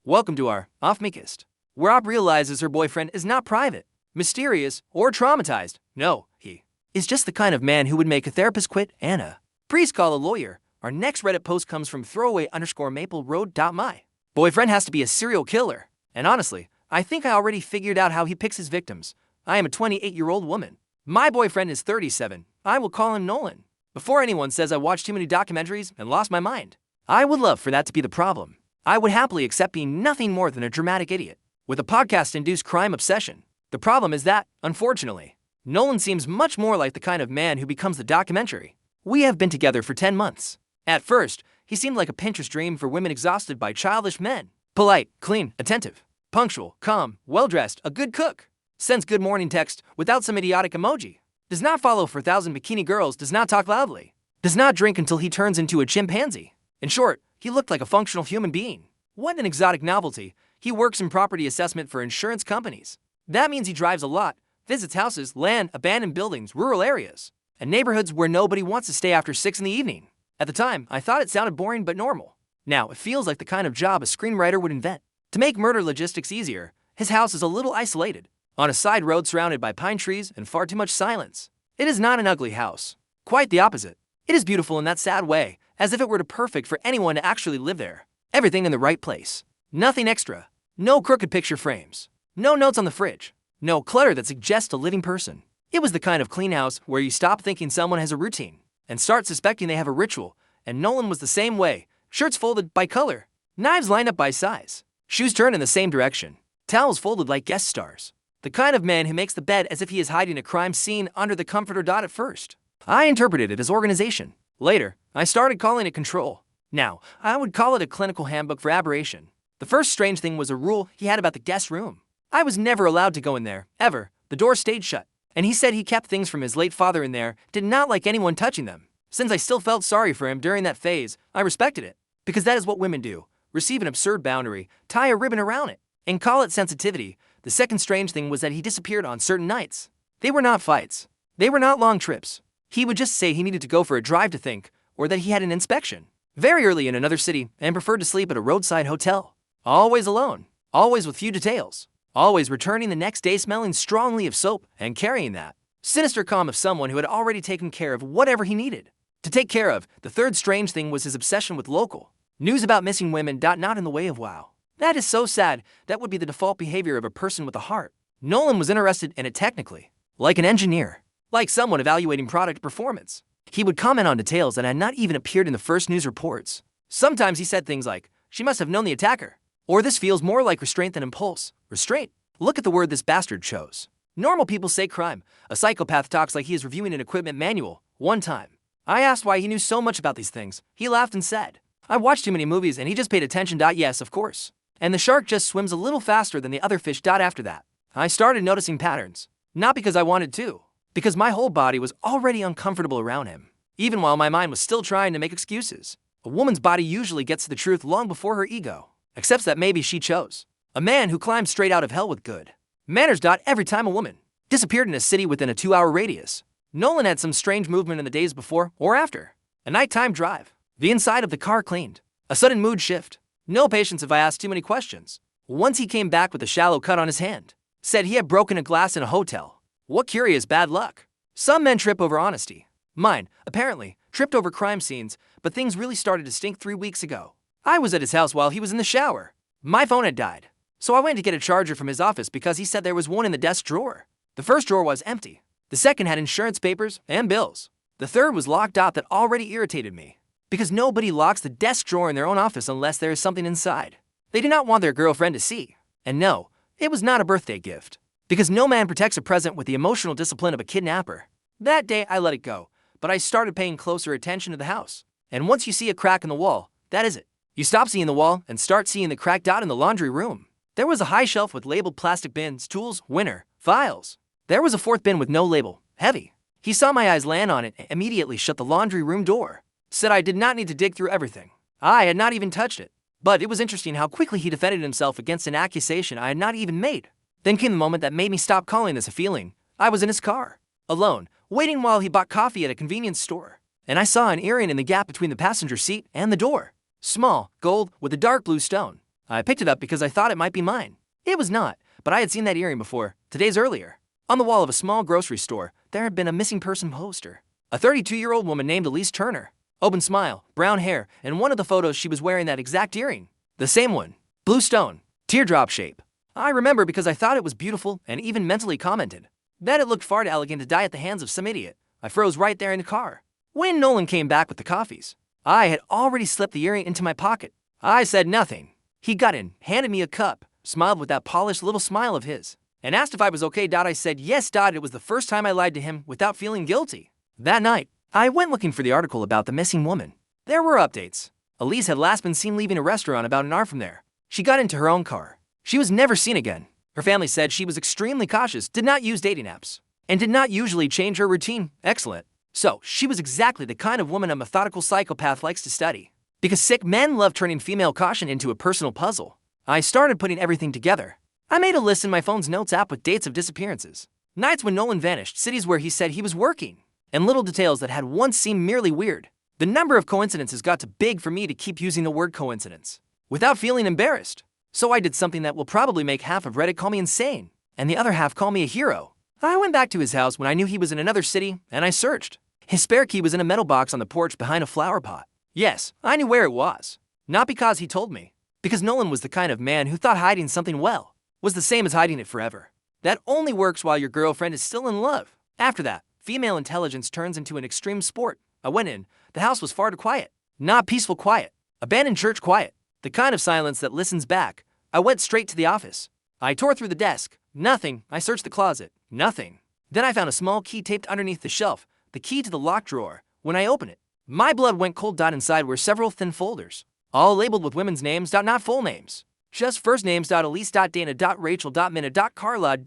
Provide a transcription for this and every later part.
Welcome to our OffMyChest, where Op realizes her boyfriend is not private, mysterious, or traumatized. No, he is just the kind of man who would make a therapist quit and a priest call a lawyer. Our next Reddit post comes from throwaway_mapleroad.my. Boyfriend has to be a serial killer. And honestly, I think I already figured out how he picks his victims. I am a 28-year-old woman. My boyfriend is 37. I will call him Nolan. Before anyone says I watched too many documentaries and lost my mind. I would love for that to be the problem. I would happily accept being nothing more than a dramatic idiot with a podcast-induced crime obsession. The problem is that, unfortunately, Nolan seems much more like the kind of man who becomes the documentary. We have been together for 10 months. At first, he seemed like a Pinterest dream for women exhausted by childish men. Polite, clean, attentive, punctual, calm, well-dressed, a good cook. Sends good morning text without some idiotic emoji. Does not follow 4,000 bikini girls, does not talk loudly. Does not drink until he turns into a chimpanzee. In short, he looked like a functional human being. What an exotic novelty. He works in property assessment for insurance companies. That means he drives a lot, visits houses, land, abandoned buildings, rural areas, and neighborhoods where nobody wants to stay after 6 in the evening. At the time, I thought it sounded boring but normal. Now, it feels like the kind of job a screenwriter would invent. To make murder logistics easier, his house is a little isolated, on a side road surrounded by pine trees and far too much silence. It is not an ugly house. Quite the opposite. It is beautiful in that sad way, as if it were perfect for anyone to actually live there. Everything in the right place. Nothing extra. No crooked picture frames. No notes on the fridge. No clutter that suggests a living person. It was the kind of clean house where you stop thinking someone has a routine and start suspecting they have a ritual, and Nolan was the same way. Shirts folded by color. Knives lined up by size. Shoes turned in the same direction. Towels folded like guest stars. The kind of man who makes the bed as if he is hiding a crime scene under the comforter. At first, I interpreted it as organization. Later, I started calling it control. Now, I would call it a clinical handbook for aberration. The first strange thing was a rule he had about the guest room. I was never allowed to go in there, ever. The door stayed shut. And he said he kept things from his late father in there, did not like anyone touching them. Since I still felt sorry for him during that phase, I respected it. Because that is what women do. Receive an absurd boundary, tie a ribbon around it, and call it sensitivity. The second strange thing was that he disappeared on certain nights. They were not fights. They were not long trips. He would just say he needed to go for a drive to think, or that he had an inspection. Very early in another city, and preferred to sleep at a roadside hotel. Always alone. Always with few details. Always returning the next day smelling strongly of soap and carrying that sinister calm of someone who had already taken care of whatever he needed to take care of. The third strange thing was his obsession with local news about missing women. Not in the way of wow. That is so sad. That would be the default behavior of a person with a heart. Nolan was interested in it technically, like an engineer, like someone evaluating product performance. He would comment on details that had not even appeared in the first news reports. Sometimes he said things like, "She must have known the attacker," or "This feels more like restraint than impulse." Restraint. Look at the word this bastard chose. Normal people say crime. A psychopath talks like he is reviewing an equipment manual. One time, I asked why he knew so much about these things. He laughed and said, "I watched too many movies and he just paid attention." Yes, of course. And the shark just swims a little faster than the other fish. After that, I started noticing patterns. Not because I wanted to, because my whole body was already uncomfortable around him. Even while my mind was still trying to make excuses. A woman's body usually gets to the truth long before her ego accepts that maybe she chose a man who climbed straight out of hell with good manners. Every time a woman disappeared in a city within a 2-hour radius, Nolan had some strange movement in the days before or after. A nighttime drive, the inside of the car cleaned, a sudden mood shift, no patience if I asked too many questions. Once he came back with a shallow cut on his hand, said he had broken a glass in a hotel. What curious bad luck. Some men trip over honesty. Mine, apparently, tripped over crime scenes, but things really started to stink 3 weeks ago. I was at his house while he was in the shower. My phone had died, so I went to get a charger from his office because he said there was one in the desk drawer. The first drawer was empty. The second had insurance papers and bills. The third was locked. That already irritated me, because nobody locks the desk drawer in their own office unless there is something inside they do not want their girlfriend to see. And no, it was not a birthday gift, because no man protects a present with the emotional discipline of a kidnapper. That day I let it go, but I started paying closer attention to the house. And once you see a crack in the wall, that is it. You stop seeing the wall and start seeing the crack. In the laundry room, there was a high shelf with labeled plastic bins, tools, winter, files. There was a fourth bin with no label, heavy. He saw my eyes land on it and immediately shut the laundry room door. Said I did not need to dig through everything. I had not even touched it. But it was interesting how quickly he defended himself against an accusation I had not even made. Then came the moment that made me stop calling this a feeling. I was in his car, alone, waiting while he bought coffee at a convenience store. And I saw an earring in the gap between the passenger seat and the door. Small, gold, with a dark blue stone. I picked it up because I thought it might be mine. It was not, but I had seen that earring before, 2 days earlier. On the wall of a small grocery store, there had been a missing person poster. A 32-year-old woman named Elise Turner. Open smile, brown hair, and one of the photos she was wearing that exact earring. The same one. Blue stone. Teardrop shape. I remember because I thought it was beautiful and even mentally commented that it looked far too elegant to die at the hands of some idiot. I froze right there in the car. When Nolan came back with the coffees, I had already slipped the earring into my pocket. I said nothing. He got in, handed me a cup, smiled with that polished little smile of his, and asked if I was okay. I said yes. It was the first time I lied to him without feeling guilty. That night, I went looking for the article about the missing woman. There were updates. Elise had last been seen leaving a restaurant about an hour from there. She got into her own car. She was never seen again. Her family said she was extremely cautious, did not use dating apps, and did not usually change her routine. Excellent. So, she was exactly the kind of woman a methodical psychopath likes to study. Because sick men love turning female caution into a personal puzzle. I started putting everything together. I made a list in my phone's notes app with dates of disappearances, nights when Nolan vanished, cities where he said he was working, and little details that had once seemed merely weird. The number of coincidences got too big for me to keep using the word coincidence without feeling embarrassed. So I did something that will probably make half of Reddit call me insane, and the other half call me a hero. I went back to his house when I knew he was in another city, and I searched. His spare key was in a metal box on the porch behind a flower pot. Yes, I knew where it was. Not because he told me. Because Nolan was the kind of man who thought hiding something well was the same as hiding it forever. That only works while your girlfriend is still in love. After that, female intelligence turns into an extreme sport. I went in. The house was far too quiet. Not peaceful quiet. Abandoned church quiet. The kind of silence that listens back. I went straight to the office. I tore through the desk. Nothing. I searched the closet. Nothing. Then I found a small key taped underneath the shelf. The key to the locked drawer. When I opened it, my blood went cold. Inside were several thin folders, all labeled with women's names. Not full names. Just first names. Elise. Dana. Rachel. Minna. Carla.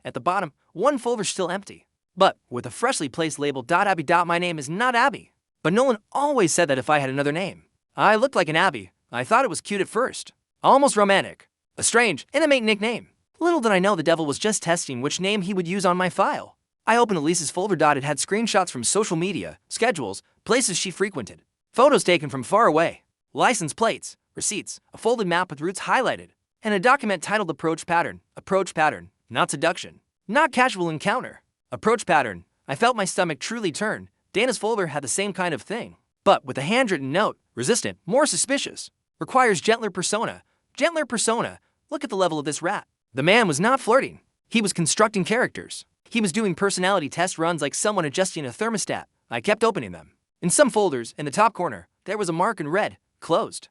At the bottom, one folder still empty, but with a freshly placed label. Abby. My name is not Abby. But Nolan always said that if I had another name, I looked like an Abby. I thought it was cute at first. Almost romantic. A strange, intimate nickname. Little did I know the devil was just testing which name he would use on my file. I opened Elise's folder. It had screenshots from social media, schedules, places she frequented, photos taken from far away, license plates, receipts, a folded map with routes highlighted, and a document titled Approach Pattern. Approach pattern, not seduction, not casual encounter. Approach pattern. I felt my stomach truly turn. Dana's folder had the same kind of thing, but with a handwritten note. Resistant, more suspicious, requires gentler persona. Gentler persona. Look at the level of this rat. The man was not flirting. He was constructing characters. He was doing personality test runs like someone adjusting a thermostat. I kept opening them. In some folders, in the top corner, there was a mark in red, closed.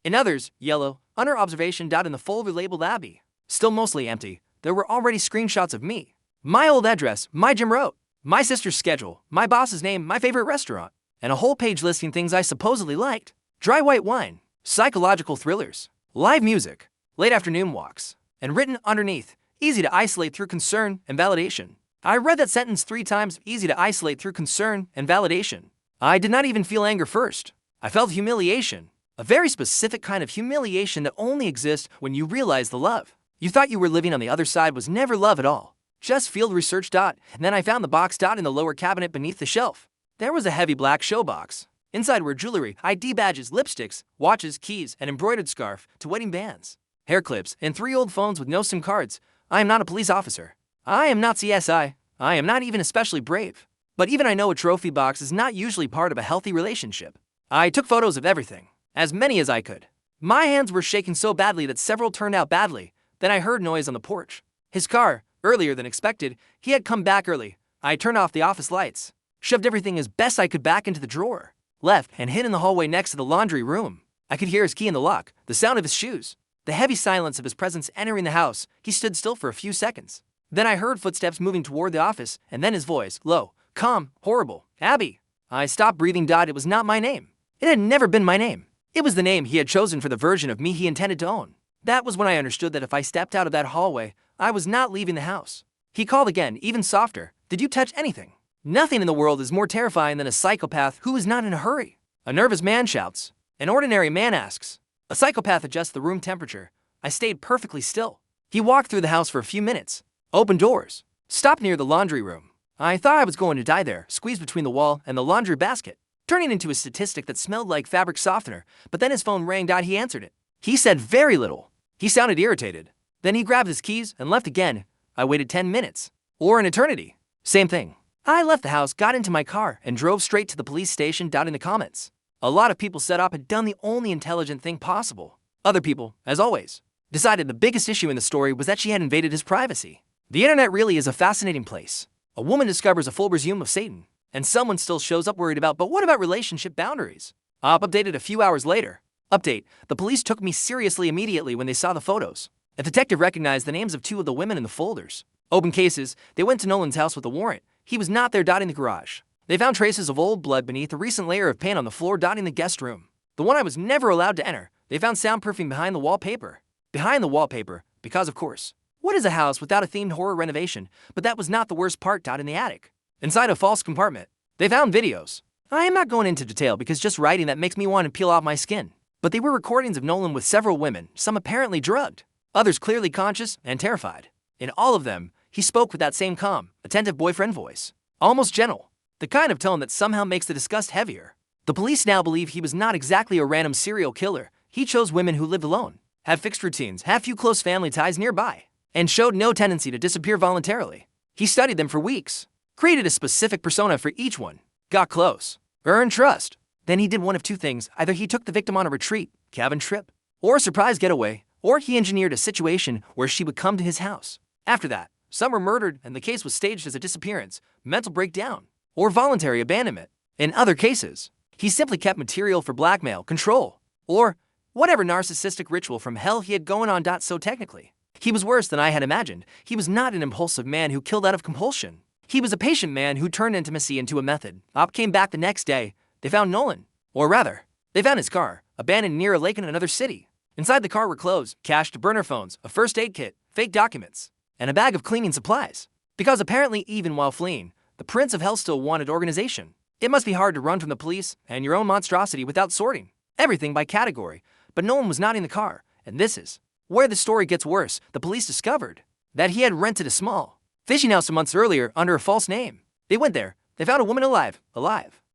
In others, yellow, under observation. In the folder labeled Abby, still mostly empty, there were already screenshots of me. My old address, my gym route, my sister's schedule, my boss's name, my favorite restaurant, and a whole page listing things I supposedly liked. Dry white wine, psychological thrillers, live music, late afternoon walks, and written underneath, easy to isolate through concern and validation. I read that sentence 3 times, easy to isolate through concern and validation. I did not even feel anger first. I felt humiliation, a very specific kind of humiliation that only exists when you realize the love you thought you were living on the other side was never love at all. Just field research. And then I found the box. In the lower cabinet beneath the shelf, there was a heavy black show box. Inside were jewelry, ID badges, lipsticks, watches, keys, an embroidered scarf to wedding bands, hair clips, and 3 old phones with no SIM cards. I am not a police officer. I am not CSI. I am not even especially brave. But even I know a trophy box is not usually part of a healthy relationship. I took photos of everything, as many as I could. My hands were shaking so badly that several turned out badly. Then I heard noise on the porch. His car, earlier than expected. He had come back early. I turned off the office lights, shoved everything as best I could back into the drawer, left and hid in the hallway next to the laundry room. I could hear his key in the lock, the sound of his shoes, the heavy silence of his presence entering the house. He stood still for a few seconds. Then I heard footsteps moving toward the office, and then his voice, low, calm, horrible. Abby. I stopped breathing. It was not my name. It had never been my name. It was the name he had chosen for the version of me he intended to own. That was when I understood that if I stepped out of that hallway, I was not leaving the house. He called again, even softer. Did you touch anything? Nothing in the world is more terrifying than a psychopath who is not in a hurry. A nervous man shouts. An ordinary man asks. A psychopath adjusts the room temperature. I stayed perfectly still. He walked through the house for a few minutes, opened doors, stopped near the laundry room. I thought I was going to die there, squeezed between the wall and the laundry basket, turning into a statistic that smelled like fabric softener. But then his phone rang. He answered it. He said very little. He sounded irritated. Then he grabbed his keys and left again. I waited 10 minutes. Or an eternity. Same thing. I left the house, got into my car, and drove straight to the police station, doubting the comments. A lot of people said Op had done the only intelligent thing possible. Other people, as always, decided the biggest issue in the story was that she had invaded his privacy. The internet really is a fascinating place. A woman discovers a full resume of Satan, and someone still shows up worried about, but what about relationship boundaries? Op updated a few hours later. Update, the police took me seriously immediately when they saw the photos. A detective recognized the names of 2 of the women in the folders. Open cases, they went to Nolan's house with a warrant. He was not there, dotting the garage. They found traces of old blood beneath a recent layer of paint on the floor, dotting the guest room. The one I was never allowed to enter. They found soundproofing behind the wallpaper. Behind the wallpaper, because of course. What is a house without a themed horror renovation? But that was not the worst part, dot in the attic. Inside a false compartment, they found videos. I am not going into detail because just writing that makes me want to peel off my skin. But they were recordings of Nolan with several women, some apparently drugged, others clearly conscious and terrified. In all of them, he spoke with that same calm, attentive boyfriend voice. Almost gentle. The kind of tone that somehow makes the disgust heavier. The police now believe he was not exactly a random serial killer. He chose women who lived alone, had fixed routines, had few close family ties nearby, and showed no tendency to disappear voluntarily. He studied them for weeks, created a specific persona for each one, got close, earned trust. Then he did one of 2 things. Either he took the victim on a retreat, cabin trip, or a surprise getaway, or he engineered a situation where she would come to his house. After that, some were murdered and the case was staged as a disappearance, mental breakdown, or voluntary abandonment. In other cases, he simply kept material for blackmail, control, or whatever narcissistic ritual from hell he had going on. So technically, he was worse than I had imagined. He was not an impulsive man who killed out of compulsion. He was a patient man who turned intimacy into a method. Op came back the next day. They found Nolan. Or rather, they found his car, abandoned near a lake in another city. Inside the car were clothes, cash, burner phones, a first aid kit, fake documents, and a bag of cleaning supplies. Because apparently even while fleeing, the Prince of Hell still wanted organization. It must be hard to run from the police and your own monstrosity without sorting everything by category. But Nolan was not in the car, and this is where the story gets worse. The police discovered that he had rented a small fishing house months earlier under a false name. They went there. They found a woman alive.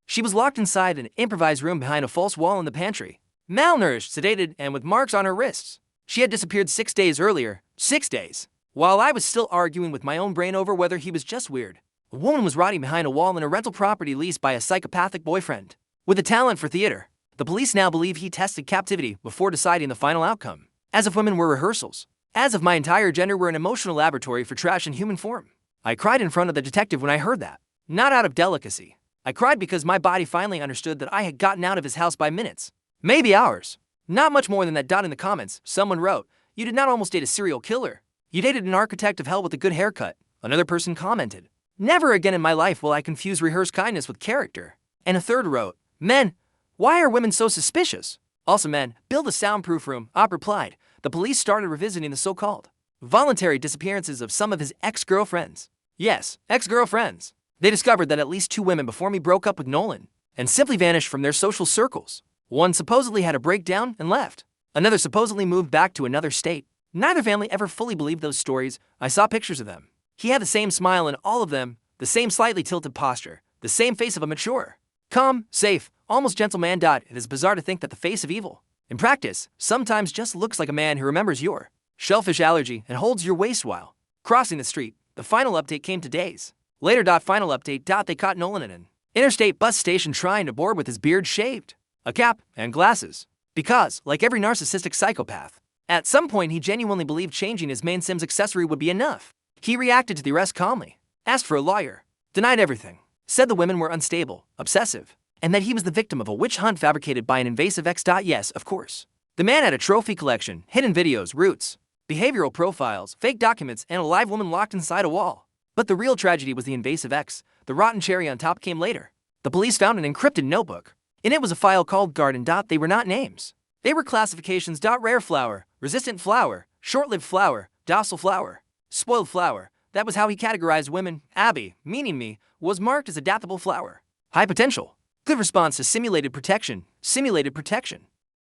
She was locked inside an improvised room behind a false wall in the pantry. Malnourished, sedated, and with marks on her wrists. She had disappeared 6 days earlier. 6 days. While I was still arguing with my own brain over whether he was just weird, a woman was rotting behind a wall in a rental property leased by a psychopathic boyfriend. With a talent for theater, the police now believe he tested captivity before deciding the final outcome. As if women were rehearsals. As if my entire gender were an emotional laboratory for trash in human form. I cried in front of the detective when I heard that. Not out of delicacy. I cried because my body finally understood that I had gotten out of his house by minutes. Maybe hours. Not much more than that. In the comments, someone wrote, "You did not almost date a serial killer. You dated an architect of hell with a good haircut." Another person commented, "Never again in my life will I confuse rehearsed kindness with character." And a third wrote, "Men, why are women so suspicious?" Also men, build a soundproof room. Op replied, the police started revisiting the so-called voluntary disappearances of some of his ex-girlfriends. Yes, ex-girlfriends. They discovered that at least 2 women before me broke up with Nolan and simply vanished from their social circles. One supposedly had a breakdown and left. Another supposedly moved back to another state. Neither family ever fully believed those stories. I saw pictures of them. He had the same smile in all of them, the same slightly tilted posture, the same face of a mature, calm, safe, almost gentle man. It is bizarre to think that the face of evil, in practice, sometimes just looks like a man who remembers your shellfish allergy and holds your waist while crossing the street. The final update came to days later. Final update. They caught Nolan in an interstate bus station trying to board with his beard shaved, a cap, and glasses. Because, like every narcissistic psychopath, at some point he genuinely believed changing his main Sims accessory would be enough. He reacted to the arrest calmly, asked for a lawyer, denied everything, said the women were unstable, obsessive, and that he was the victim of a witch hunt fabricated by an invasive ex. Yes, of course. The man had a trophy collection, hidden videos, roots, behavioral profiles, fake documents, and a live woman locked inside a wall. But the real tragedy was the invasive ex. The rotten cherry on top came later. The police found an encrypted notebook. In it was a file called garden. They were not names. They were classifications. Rare flower, resistant flower, short-lived flower, docile flower, spoiled flower. That was how he categorized women. Abby, meaning me, was marked as adaptable flower. High potential. Good response to simulated protection. Simulated protection.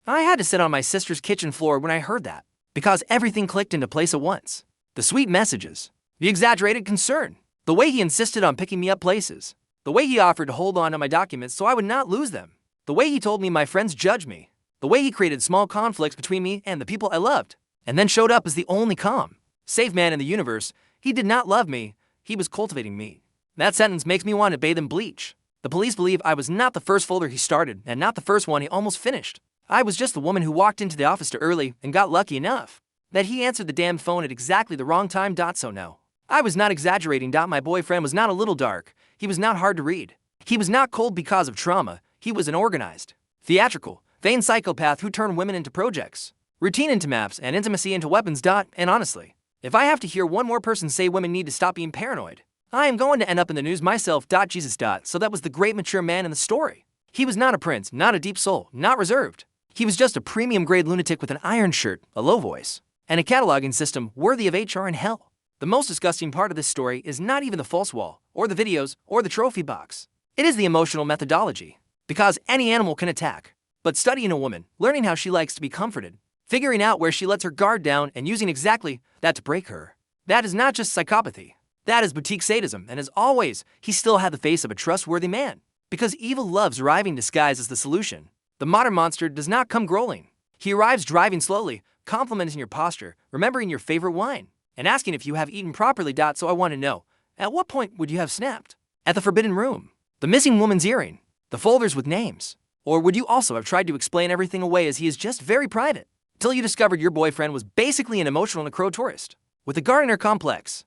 I had to sit on my sister's kitchen floor when I heard that, because everything clicked into place at once. The sweet messages, the exaggerated concern, the way he insisted on picking me up places, the way he offered to hold on to my documents so I would not lose them, the way he told me my friends judge me, The way he created small conflicts between me and the people I loved, and then showed up as the only calm, safe man in the universe. He did not love me, he was cultivating me. That sentence makes me want to bathe in bleach. The police believe I was not the first folder he started, and not the first one he almost finished. I was just the woman who walked into the office too early and got lucky enough that he answered the damn phone at exactly the wrong time. So no, I was not exaggerating. My boyfriend was not a little dark. He was not hard to read. He was not cold because of trauma. He was an organized, theatrical, vain psychopath who turned women into projects, routine into maps, and intimacy into weapons. And honestly, if I have to hear one more person say women need to stop being paranoid, I am going to end up in the news myself. Jesus. So that was the great mature man in the story. He was not a prince, not a deep soul, not reserved. He was just a premium grade lunatic with an iron shirt, a low voice, and a cataloging system worthy of HR in hell. The most disgusting part of this story is not even the false wall, or the videos, or the trophy box. It is the emotional methodology. Because any animal can attack. But studying a woman, learning how she likes to be comforted, figuring out where she lets her guard down, and using exactly that to break her. That is not just psychopathy. That is boutique sadism, and as always, he still had the face of a trustworthy man. Because evil loves arriving disguised as the solution. The modern monster does not come growling. He arrives driving slowly, complimenting your posture, remembering your favorite wine, and asking if you have eaten properly. So I want to know, at what point would you have snapped? At the forbidden room? The missing woman's earring? The folders with names? Or would you also have tried to explain everything away as he is just very private? Till you discovered your boyfriend was basically an emotional necro tourist with a gardener complex.